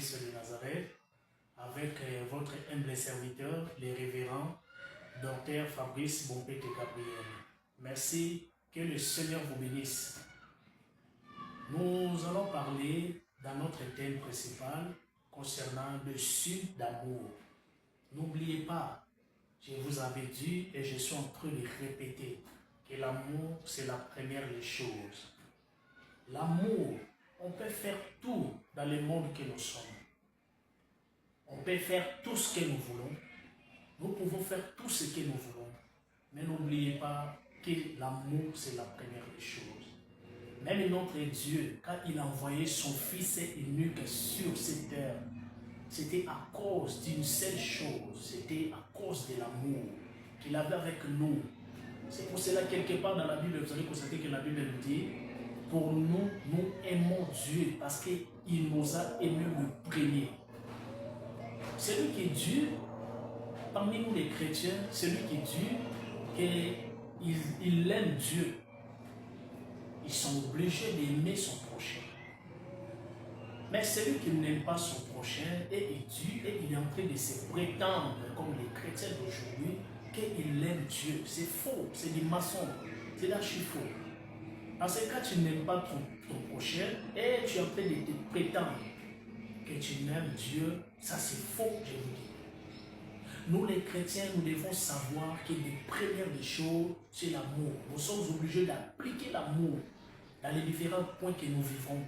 Jésus-Christ de Nazareth, avec votre humble serviteur, les révérends, Dr Fabrice Bompete Gabriel. Merci, que le Seigneur vous bénisse. Nous allons parler dans notre thème principal concernant le sud d'amour. N'oubliez pas, je vous avais dit et je suis en train de répéter que l'amour, c'est la première des choses. L'amour, on peut faire tout dans le monde que nous sommes. On peut faire tout ce que nous voulons. Nous pouvons faire tout ce que nous voulons. Mais n'oubliez pas que l'amour, c'est la première des choses. Même notre Dieu, quand il a envoyé son Fils unique sur cette terre, c'était à cause d'une seule chose, c'était à cause de l'amour qu'il avait avec nous. C'est pour cela, quelque part dans la Bible, vous allez constater que la Bible nous dit, pour nous, nous aimons Dieu parce qu'il nous a aimés le premier. Celui qui est Dieu, parmi nous les chrétiens, celui qui est Dieu, il aime Dieu. Ils sont obligés d'aimer son prochain. Mais celui qui n'aime pas son prochain est Dieu et il est en train de se prétendre, comme les chrétiens d'aujourd'hui, qu'il aime Dieu. C'est faux, c'est des maçons, c'est l'archi-faux. Parce que quand tu n'aimes pas ton prochain et tu es en train de te prétendre que tu n'aimes Dieu, ça c'est faux, je vous dis. Nous les chrétiens, nous devons savoir que les premières des choses, c'est l'amour. Nous sommes obligés d'appliquer l'amour dans les différents points que nous vivons.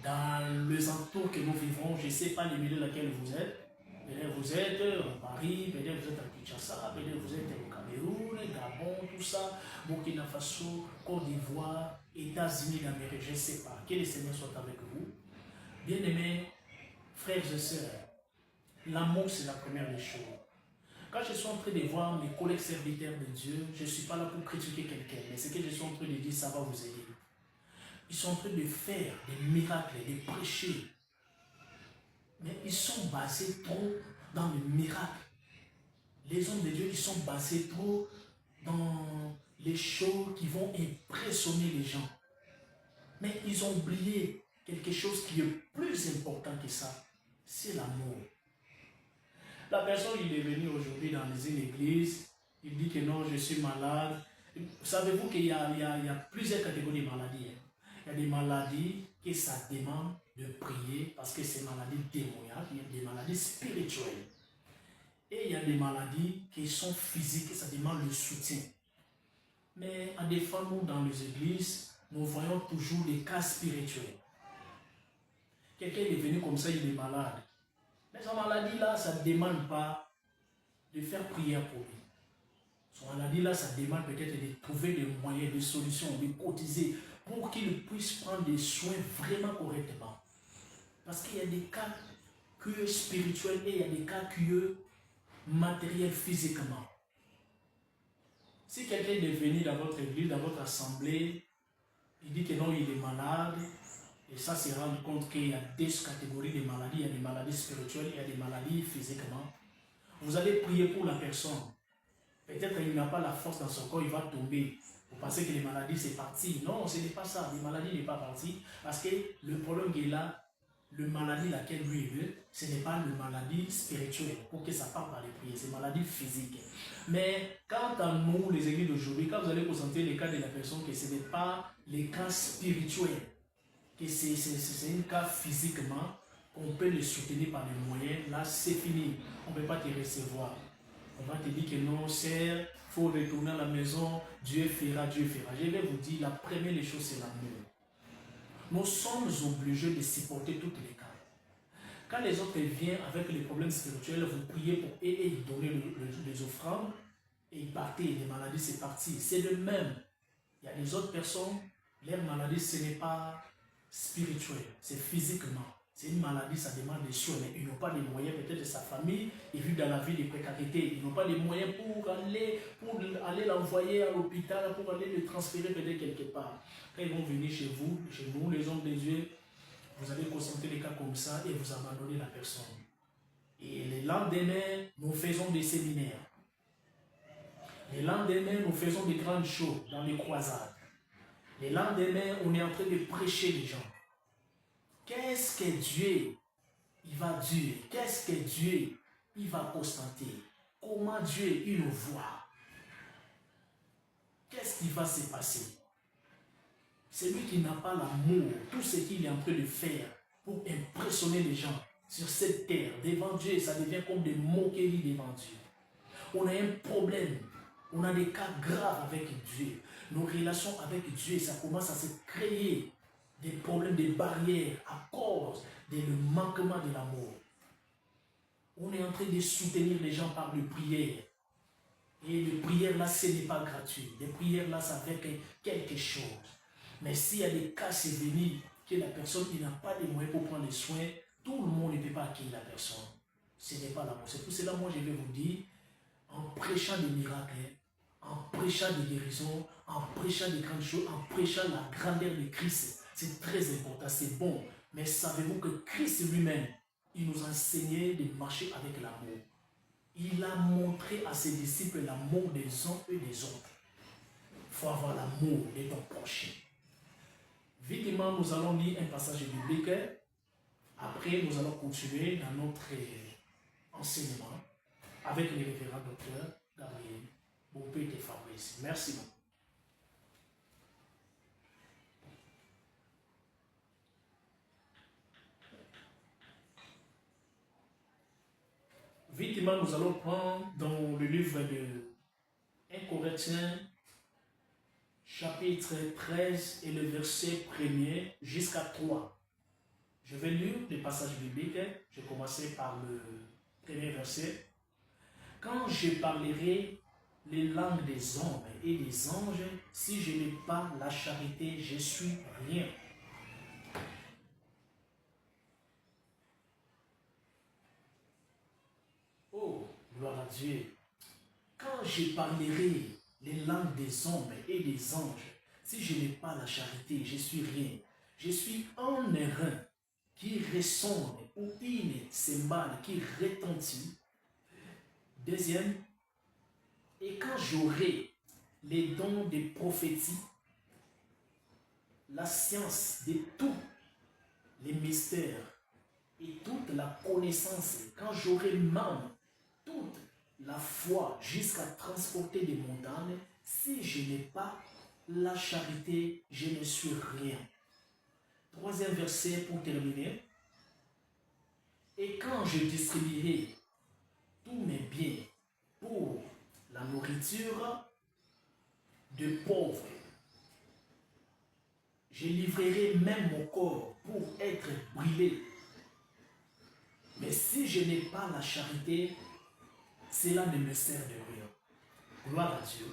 Dans les entours que nous vivons, je ne sais pas les milieux dans lesquels vous êtes. Peut-être vous êtes en Paris, peut-être vous êtes à Kinshasa, peut-être vous êtes au Cameroun, Gabon, tout ça, Burkina Faso, Côte d'Ivoire, États-Unis d'Amérique, je ne sais pas. Que le Seigneur soit avec vous. Bien-aimés, frères et sœurs, l'amour c'est la première des choses. Quand je suis en train de voir mes collègues serviteurs de Dieu, je ne suis pas là pour critiquer quelqu'un, mais ce que je suis en train de dire, ça va vous aider. Ils sont en train de faire des miracles, de prêcher. Mais ils sont basés trop dans le miracle. Les hommes de Dieu, ils sont basés trop dans les choses qui vont impressionner les gens. Mais ils ont oublié quelque chose qui est plus important que ça. C'est l'amour. La personne, il est venu aujourd'hui dans une église, il dit que non, je suis malade. Savez-vous qu'il y a plusieurs catégories de maladies. Il y a des maladies que ça demande de prier parce que c'est maladies démoniaques, il y a des maladies spirituelles. Et il y a des maladies qui sont physiques et ça demande le soutien. Mais en des fois, nous, dans les églises, nous voyons toujours des cas spirituels. Quelqu'un est venu comme ça, il est malade. Mais sa maladie-là, ça ne demande pas de faire prière pour lui. Son maladie-là, ça demande peut-être de trouver des moyens, des solutions, de cotiser pour qu'il puisse prendre des soins vraiment correctement. Parce qu'il y a des cas qui sont spirituels et il y a des cas qui sont matériels physiquement. Si quelqu'un est venu dans votre église, dans votre assemblée, il dit que non, il est malade, et ça se rend compte qu'il y a deux catégories de maladies, il y a des maladies spirituelles, il y a des maladies physiquement. Vous allez prier pour la personne. Peut-être qu'il n'a pas la force dans son corps, il va tomber. Vous pensez que les maladies, c'est parti. Non, ce n'est pas ça. Les maladies n'est pas parti. Parce que le problème qui est là, le maladie laquelle lui veut, ce n'est pas le maladie spirituelle, pour que ça parte par les prières, c'est maladie physique. Mais quant à nous, les églises d'aujourd'hui, quand vous allez concentrer les cas de la personne, que ce n'est pas les cas spirituels, que c'est un cas physiquement, on peut le soutenir par les moyens, là c'est fini, on ne peut pas te recevoir. On va te dire que non, sœur, il faut retourner à la maison, Dieu fera, Dieu fera. Je vais vous dire, la première des choses, c'est l'amour. Nous sommes obligés de supporter toutes les cas. Quand les autres viennent avec les problèmes spirituels, vous priez pour eux et ils donnent les offrandes et ils partent, les maladies, c'est parti. C'est le même. Il y a des autres personnes, leur maladie, ce n'est pas spirituel, c'est physiquement. C'est une maladie, ça demande des soins, mais ils n'ont pas les moyens, peut-être de sa famille, ils vivent dans la vie de précarité. Ils n'ont pas les moyens pour aller l'envoyer à l'hôpital, pour aller le transférer peut-être quelque part. Quand ils vont venir chez vous, chez nous, les hommes des dieux, vous allez concentrer les cas comme ça et vous abandonnez la personne. Et le lendemain, nous faisons des séminaires. Le lendemain, nous faisons des grandes choses dans les croisades. Le lendemain, on est en train de prêcher les gens. Qu'est-ce que Dieu il va dire, qu'est-ce que Dieu, il va constater, comment Dieu, il nous voit, qu'est-ce qui va se passer. Celui qui n'a pas l'amour, tout ce qu'il est en train de faire pour impressionner les gens sur cette terre, devant Dieu, ça devient comme des moqueries devant Dieu. On a un problème, on a des cas graves avec Dieu. Nos relations avec Dieu, ça commence à se créer des problèmes, des barrières à cause du manquement de l'amour. On est en train de soutenir les gens par les prières. Et les prières là, ce n'est pas gratuit. Les prières là, ça fait quelque chose. Mais s'il y a des cas sévères que la personne n'a pas les moyens pour prendre les soins, tout le monde ne peut pas accueillir la personne. Ce n'est pas l'amour. C'est pour cela moi je vais vous dire, en prêchant des miracles, en prêchant des guérisons, en prêchant des grandes choses, en prêchant la grandeur de Christ, c'est très important, c'est bon. Mais savez-vous que Christ lui-même, il nous a enseigné de marcher avec l'amour. Il a montré à ses disciples l'amour des uns et des autres. Il faut avoir l'amour de ton prochain. Vitement, nous allons lire un passage biblique. Après, nous allons continuer dans notre enseignement avec le révérend docteur Gabriel Bompé et Fabrice. Merci beaucoup. Vitement, nous allons prendre dans le livre de 1 Corinthiens, chapitre 13 et le verset 1er jusqu'à 3. Je vais lire les passages bibliques. Je vais commencer par le premier verset. Quand je parlerai les langues des hommes et des anges, si je n'ai pas la charité, je suis rien. Oh, gloire à Dieu. Quand je parlerai les langues des hommes et des anges, si je n'ai pas la charité, je suis rien. Je suis un airain qui résonne ou une cymbale qui retentit. Deuxième, et quand j'aurai les dons de prophétie, la science de tous les mystères et toute la connaissance, quand j'aurai même toute la foi jusqu'à transporter des montagnes, si je n'ai pas la charité, je ne suis rien. Troisième verset pour terminer. Et quand je distribuerai tous mes biens pour la nourriture de pauvres, je livrerai même mon corps pour être brûlé. Mais si je n'ai pas la charité, cela ne me sert de rien. Gloire à Dieu.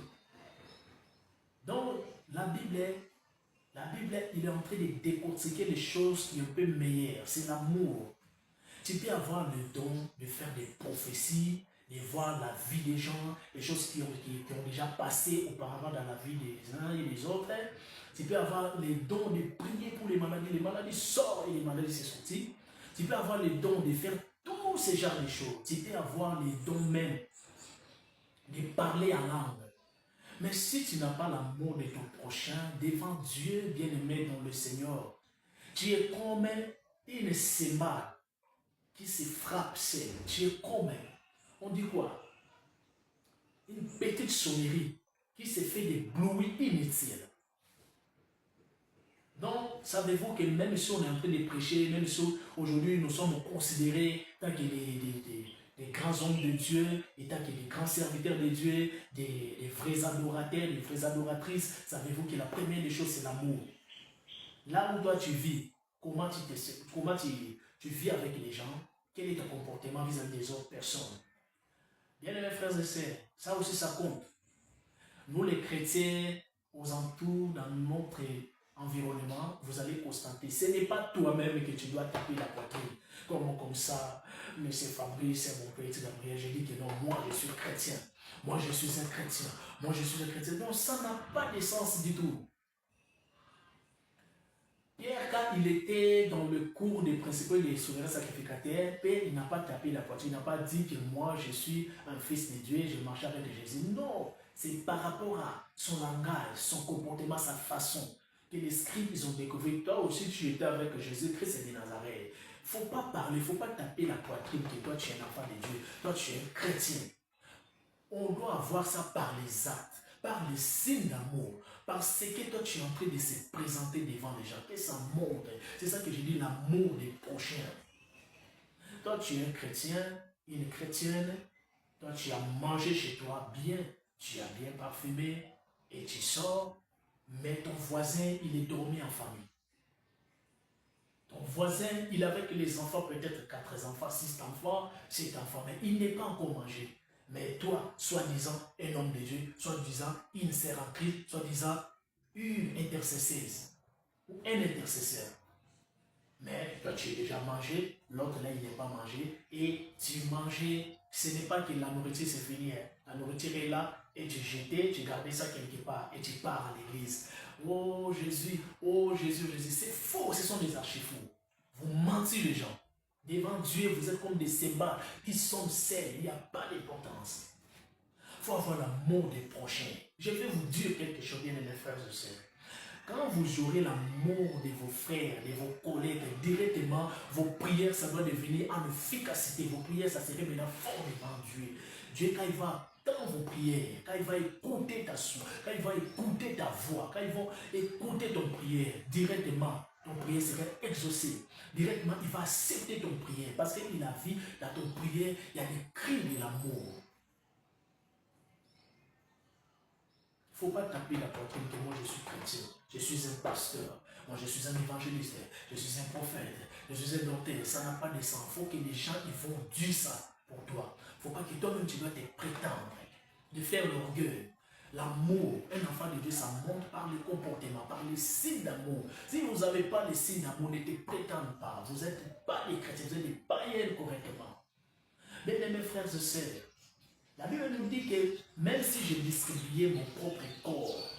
Donc, la Bible, il est en train de décortiquer les choses qui sont un peu meilleures. C'est l'amour. Tu peux avoir le don de faire des prophéties, de voir la vie des gens, les choses qui ont déjà passé auparavant dans la vie des uns et des autres. Tu peux avoir les dons de prier pour les maladies sortent et les maladies se sortent. Tu peux avoir les dons de faire tous ces genres de choses. Tu peux avoir les dons même de parler en langue. Mais si tu n'as pas l'amour de ton prochain, devant Dieu bien-aimé dans le Seigneur, tu es comme une cymbale qui se frappe seule. Tu es comme, on dit quoi? Une petite sonnerie qui se fait des bruits inutiles. Donc, savez-vous que même si on est en train de prêcher, même si aujourd'hui nous sommes considérés tant que des grands hommes de Dieu, et tant que des grands serviteurs de Dieu, des vrais adorateurs, des vraies adoratrices, savez-vous que la première des choses, c'est l'amour. Là où toi tu vis, comment tu vis avec les gens, quel est ton comportement vis-à-vis des autres personnes. Bien aimés frères et sœurs, ça aussi ça compte. Nous les chrétiens, aux entours, dans notre environnement, vous allez constater, ce n'est pas toi-même que tu dois taper la poitrine, comme ça, monsieur Fabrice, c'est mon petit Gabriel, je dis que non, moi je suis chrétien, moi je suis un chrétien, moi je suis un chrétien, donc ça n'a pas de sens du tout. Pierre, quand il était dans le cours des principaux des souverains sacrificataires, Pierre, il n'a pas tapé la poitrine, il n'a pas dit que moi je suis un fils de Dieu, je marche avec Jésus. Non, c'est par rapport à son langage, son comportement, sa façon, que les scribes ils ont découvert. Toi aussi tu étais avec Jésus-Christ de Nazareth. Il ne faut pas parler, il ne faut pas taper la poitrine que toi tu es un enfant de Dieu, toi tu es un chrétien. On doit avoir ça par les actes, par les signes d'amour, parce que toi tu es en train de se présenter devant les gens, que ça montre. C'est ça que je dis, l'amour des prochains. Toi tu es un chrétien, une chrétienne, toi tu as mangé chez toi bien, tu as bien parfumé, et tu sors, mais ton voisin il est dormi en famille. Ton voisin, il avait que les enfants, peut-être 4 enfants, 6 enfants, 7 enfants, mais il n'est pas encore mangé. Mais toi, soi-disant un homme de Dieu, soi-disant une sœur en Christ, soi-disant une intercesseuse ou un intercesseur. Mais toi, tu es déjà mangé, l'autre là, il n'est pas mangé, et tu mangeais, ce n'est pas que la nourriture c'est fini. La nourriture est là, et tu jetais, tu gardais ça quelque part, et tu pars à l'église. Oh Jésus, c'est faux, ce sont des archi-fous. Vous mentez les gens. Devant Dieu, vous êtes comme des sébats qui sont seuls, il n'y a pas d'importance. Il faut avoir l'amour des prochains. Je vais vous dire quelque chose, bien mes frères et sœurs. Quand vous aurez l'amour de vos frères, de vos collègues, directement, vos prières, ça doit devenir en efficacité. Vos prières, ça serait maintenant fort devant Dieu. Dieu, quand il va dans vos prières, quand il va écouter ta souffle, quand il va écouter ta voix, quand il va écouter ton prière, directement, ton prière sera exaucée. Directement, il va accepter ton prière. Parce qu'il a vu dans ton prière, il y a des cris de l'amour. Il ne faut pas taper la poitrine que moi je suis chrétien, je suis un pasteur, moi je suis un évangéliste, je suis un prophète, je suis un docteur. Ça n'a pas de sens. Il faut que les gens ils vont dire ça pour toi. Il ne faut pas que toi-même tu dois te prétendre, de faire l'orgueil. L'amour, un enfant de Dieu, ça montre par le comportement, par les signes d'amour. Si vous n'avez pas les signes d'amour, ne te prétendez pas. Vous n'êtes pas des chrétiens, vous êtes des païens correctement. Bien-aimés frères et sœurs, la Bible nous dit que même si je distribuais mon propre corps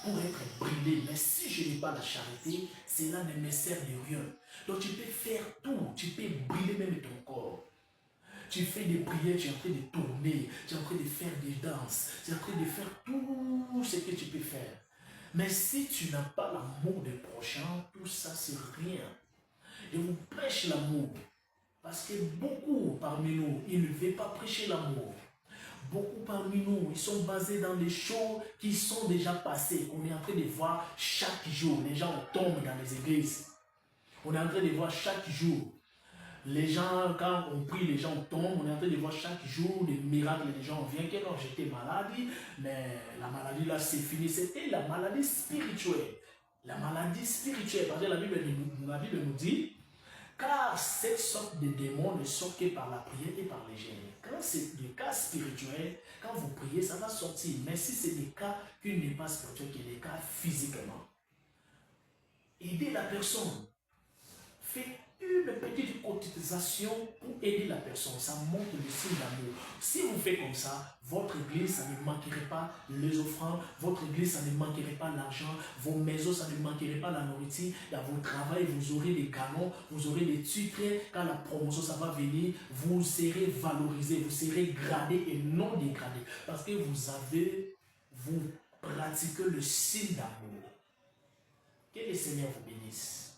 pour être brûlé, mais si je n'ai pas la charité, cela ne me sert de rien. Donc tu peux faire tout, tu peux brûler même ton corps. Tu fais des prières, tu es en train de tourner, tu es en train de faire des danses, tu es en train de faire tout ce que tu peux faire. Mais si tu n'as pas l'amour des prochains, tout ça c'est rien. Je vous prêche l'amour. Parce que beaucoup parmi nous, ils ne veulent pas prêcher l'amour. Beaucoup parmi nous, ils sont basés dans des choses qui sont déjà passées. On est en train de voir chaque jour. Les gens tombent dans les églises. On est en train de voir chaque jour. Les gens, quand on prie, les gens tombent. On est en train de voir chaque jour des miracles. Les gens viennent. Que non, j'étais malade, mais la maladie là, c'est fini. C'était la maladie spirituelle. La maladie spirituelle. Parce que la Bible nous dit, car cette sorte de démons ne sortent que par la prière et par les jeûnes. Quand c'est des cas spirituels, quand vous priez, ça va sortir. Mais si c'est des cas qui n'est pas spirituel, qui est des cas physiquement, aidez la personne. Faites une petite cotisation pour aider la personne. Ça montre le signe d'amour. Si vous faites comme ça, votre église, ça ne manquerait pas les offrandes. Votre église, ça ne manquerait pas l'argent. Vos maisons, ça ne manquerait pas la nourriture. Dans votre travail, vous aurez des canons, vous aurez des titres. Quand la promotion, ça va venir, vous serez valorisé, vous serez gradé et non dégradé. Parce que vous pratiquez le signe d'amour. Que le Seigneur vous bénisse.